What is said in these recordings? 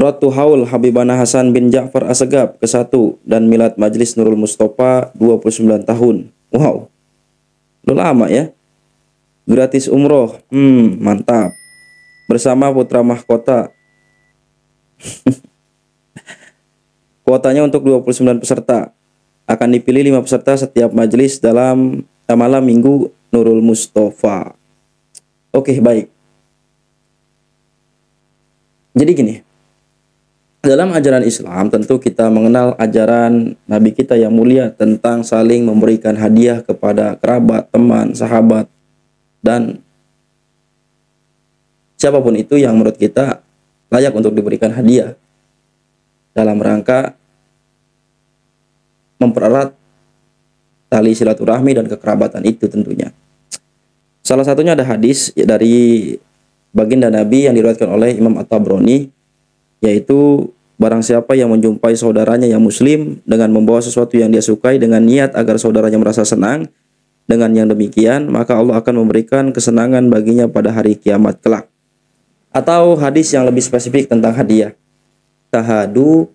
Rotu Haul Habibana Hasan bin Ja'far Assegaf ke-1 dan Milad Majlis Nurul Mustafa 29 tahun. Wow, udah lama ya. Gratis umroh, mantap. Bersama putra mahkota. Kuotanya untuk 29 peserta. Akan dipilih 5 peserta setiap majelis dalam malam Minggu Nurul Mustafa. Oke, baik. Jadi gini, dalam ajaran Islam tentu kita mengenal ajaran Nabi kita yang mulia tentang saling memberikan hadiah kepada kerabat, teman, sahabat, dan siapapun itu yang menurut kita layak untuk diberikan hadiah dalam rangka mempererat tali silaturahmi dan kekerabatan itu tentunya. Salah satunya ada hadis dari baginda Nabi yang diriwayatkan oleh Imam At-Tabrani, yaitu barang siapa yang menjumpai saudaranya yang muslim dengan membawa sesuatu yang dia sukai dengan niat agar saudaranya merasa senang, dengan yang demikian maka Allah akan memberikan kesenangan baginya pada hari kiamat kelak. Atau hadis yang lebih spesifik tentang hadiah, tahadu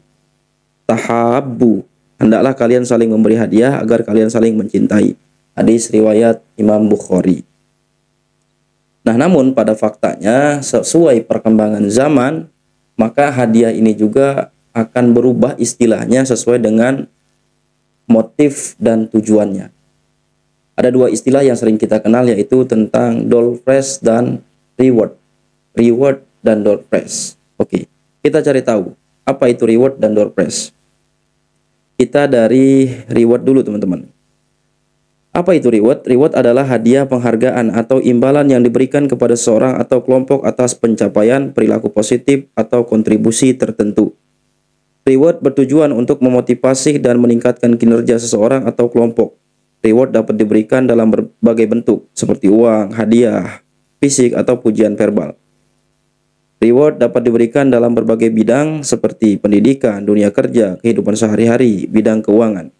tahabbu, hendaklah kalian saling memberi hadiah agar kalian saling mencintai. Hadis riwayat Imam Bukhari. Nah, namun pada faktanya sesuai perkembangan zaman, maka hadiah ini juga akan berubah istilahnya sesuai dengan motif dan tujuannya. Ada dua istilah yang sering kita kenal, yaitu tentang door prize dan reward. Reward dan door prize. Oke, kita cari tahu apa itu reward dan door prize. Kita dari reward dulu, teman-teman. Apa itu reward? Reward adalah hadiah, penghargaan, atau imbalan yang diberikan kepada seorang atau kelompok atas pencapaian perilaku positif atau kontribusi tertentu. Reward bertujuan untuk memotivasi dan meningkatkan kinerja seseorang atau kelompok. Reward dapat diberikan dalam berbagai bentuk, seperti uang, hadiah, fisik, atau pujian verbal. Reward dapat diberikan dalam berbagai bidang seperti pendidikan, dunia kerja, kehidupan sehari-hari, bidang keuangan.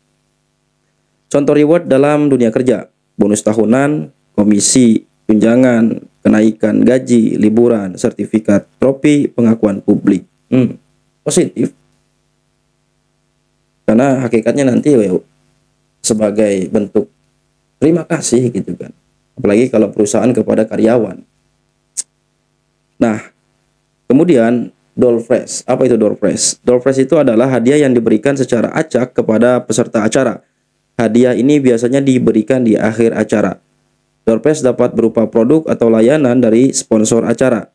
Contoh reward dalam dunia kerja: bonus tahunan, komisi, tunjangan, kenaikan gaji, liburan, sertifikat, trofi, pengakuan publik. Positif. Karena hakikatnya nanti sebagai bentuk terima kasih gitu kan. Apalagi kalau perusahaan kepada karyawan. Nah, kemudian door prize. Apa itu door prize? Door prize itu adalah hadiah yang diberikan secara acak kepada peserta acara. Hadiah ini biasanya diberikan di akhir acara. Door prize dapat berupa produk atau layanan dari sponsor acara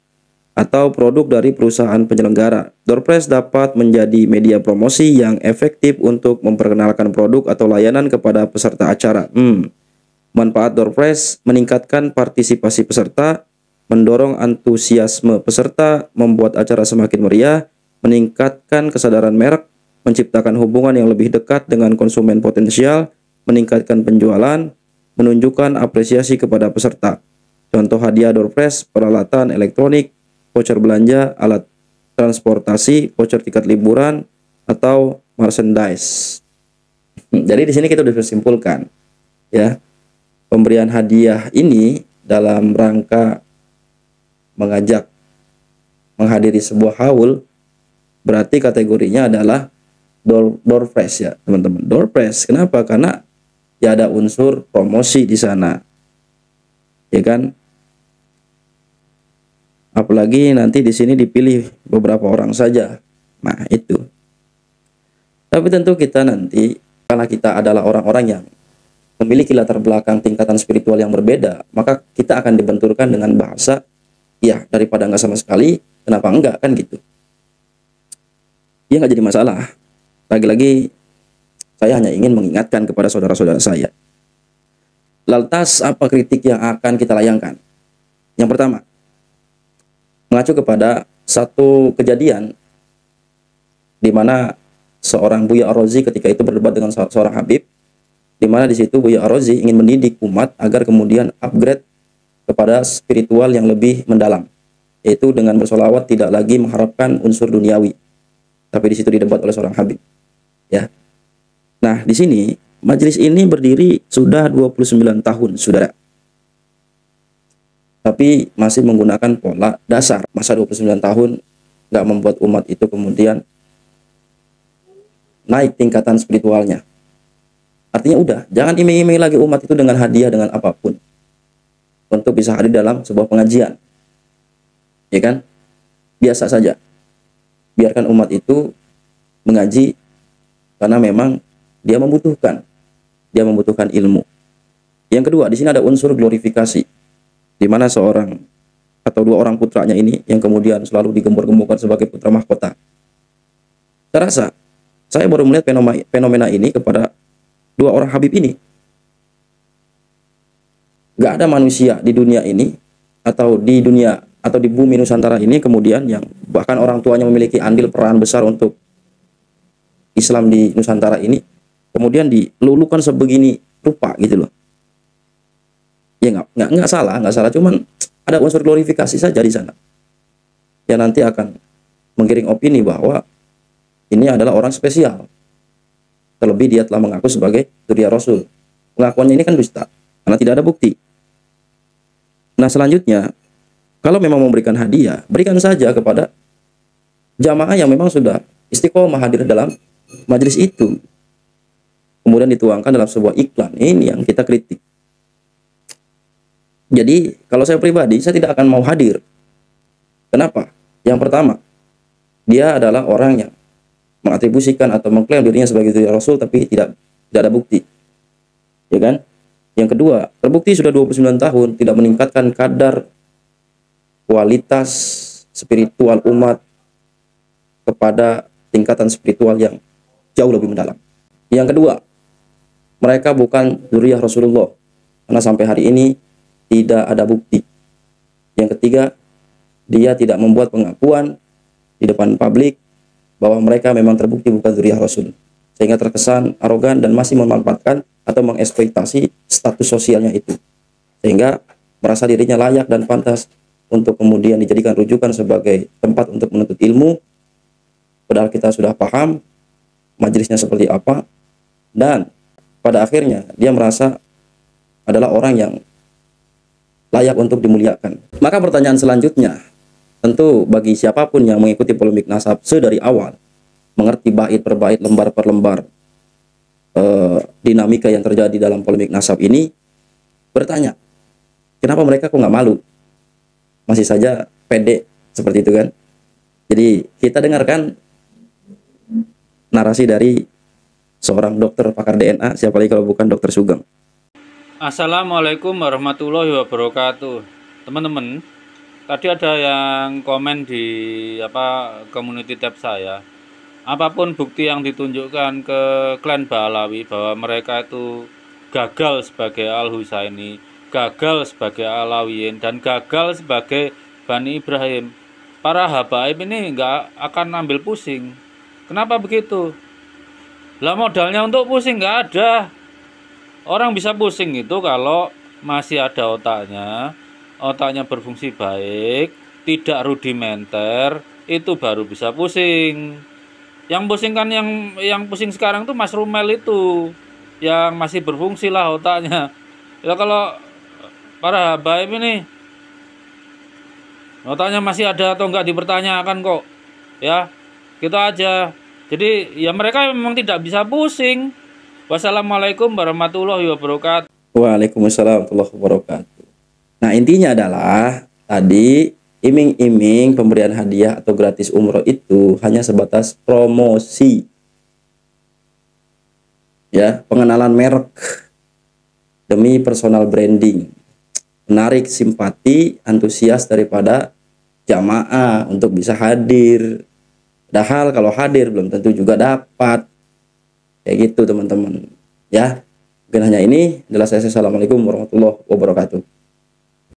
atau produk dari perusahaan penyelenggara. Door prize dapat menjadi media promosi yang efektif untuk memperkenalkan produk atau layanan kepada peserta acara. Manfaat door prize meningkatkan partisipasi peserta, mendorong antusiasme peserta, membuat acara semakin meriah, meningkatkan kesadaran merek, menciptakan hubungan yang lebih dekat dengan konsumen potensial, meningkatkan penjualan, menunjukkan apresiasi kepada peserta. Contoh hadiah door prize: peralatan elektronik, voucher belanja, alat transportasi, voucher tiket liburan, atau merchandise. Jadi di sini kita sudah simpulkan, ya, pemberian hadiah ini dalam rangka mengajak menghadiri sebuah haul berarti kategorinya adalah door prize ya, teman-teman. Door prize. Kenapa? Karena ya ada unsur promosi di sana. Ya kan? Apalagi nanti di sini dipilih beberapa orang saja. Nah, itu. Tapi tentu kita nanti, karena kita adalah orang-orang yang memiliki latar belakang tingkatan spiritual yang berbeda, maka kita akan dibenturkan dengan bahasa, ya daripada nggak sama sekali, kenapa enggak, kan gitu. Ya nggak jadi masalah. Lagi-lagi saya hanya ingin mengingatkan kepada saudara-saudara saya. Lantas apa kritik yang akan kita layangkan? Yang pertama, mengacu kepada satu kejadian di mana seorang Buya Ar-Razi ketika itu berdebat dengan seorang Habib, di mana di situ Buya Ar-Razi ingin mendidik umat agar kemudian upgrade kepada spiritual yang lebih mendalam, yaitu dengan bersolawat tidak lagi mengharapkan unsur duniawi. Tapi di situ didebat oleh seorang Habib. Ya. Nah, di sini majelis ini berdiri sudah 29 tahun, Saudara. Tapi masih menggunakan pola dasar. Masa 29 tahun nggak membuat umat itu kemudian naik tingkatan spiritualnya. Artinya udah, jangan iming-iming lagi umat itu dengan hadiah, dengan apapun untuk bisa hadir dalam sebuah pengajian, ya kan? Biasa saja, biarkan umat itu mengaji karena memang dia membutuhkan ilmu. Yang kedua, di sini ada unsur glorifikasi, di mana seorang atau dua orang putranya ini yang kemudian selalu digembor-gemborkan sebagai putra mahkota. Saya rasa saya baru melihat fenomena ini kepada dua orang Habib ini. Gak ada manusia di dunia ini atau di bumi Nusantara ini kemudian yang bahkan orang tuanya memiliki andil peran besar untuk Islam di Nusantara ini kemudian dilulukan sebegini rupa gitu loh. Ya nggak salah, cuman ada unsur glorifikasi saja di sana. Ya nanti akan menggiring opini bahwa ini adalah orang spesial. Terlebih dia telah mengaku sebagai zuriat Rasul. Pengakuannya ini kan dusta karena tidak ada bukti. Nah, selanjutnya, kalau memang memberikan hadiah, berikan saja kepada jamaah yang memang sudah istiqomah hadir dalam majelis itu. Kemudian dituangkan dalam sebuah iklan. Ini yang kita kritik. Jadi, kalau saya pribadi, saya tidak akan mau hadir. Kenapa? Yang pertama, dia adalah orang yang mengatribusikan atau mengklaim dirinya sebagai zuriat Rasul tapi tidak ada bukti. Ya kan? Yang kedua, terbukti sudah 29 tahun tidak meningkatkan kadar kualitas spiritual umat kepada tingkatan spiritual yang jauh lebih mendalam. Yang kedua, mereka bukan zuriat Rasulullah karena sampai hari ini tidak ada bukti. Yang ketiga, dia tidak membuat pengakuan di depan publik bahwa mereka memang terbukti bukan zuriat Rasul, sehingga terkesan arogan dan masih memanfaatkan atau mengeksploitasi status sosialnya itu, sehingga merasa dirinya layak dan pantas untuk kemudian dijadikan rujukan sebagai tempat untuk menuntut ilmu, padahal kita sudah paham majelisnya seperti apa, dan pada akhirnya dia merasa adalah orang yang layak untuk dimuliakan. Maka pertanyaan selanjutnya, tentu bagi siapapun yang mengikuti polemik nasab sedari awal, mengerti bait per bait, lembar per lembar dinamika yang terjadi dalam polemik nasab ini, bertanya, kenapa mereka kok nggak malu? Masih saja pede seperti itu kan? Jadi kita dengarkan narasi dari seorang dokter pakar DNA, siapa lagi kalau bukan Dokter Sugeng. Assalamualaikum warahmatullahi wabarakatuh. Teman-teman, tadi ada yang komen di community tab saya. Apapun bukti yang ditunjukkan ke klan Ba'alawi bahwa mereka itu gagal sebagai Al-Husaini, gagal sebagai Alawiyin, dan gagal sebagai Bani Ibrahim, para habaib ini nggak akan ambil pusing. Kenapa begitu? Lah modalnya untuk pusing nggak ada. Orang bisa pusing itu kalau masih ada otaknya berfungsi baik, tidak rudimenter, itu baru bisa pusing. Yang pusing kan yang pusing sekarang tuh Mas Rumel itu, yang masih berfungsi lah otaknya. Ya kalau para habaib ini otaknya masih ada atau enggak dipertanyakan kok. Ya, gitu aja. Jadi ya mereka memang tidak bisa pusing. Wassalamualaikum warahmatullahi wabarakatuh. Waalaikumsalam warahmatullahi wabarakatuh. Nah, intinya adalah tadi iming-iming pemberian hadiah atau gratis umroh itu hanya sebatas promosi. Ya, pengenalan merek demi personal branding. Menarik simpati, antusias daripada jamaah untuk bisa hadir. Padahal kalau hadir belum tentu juga dapat. Kayak gitu teman-teman. Ya, mungkin hanya ini. Assalamualaikum warahmatullahi wabarakatuh.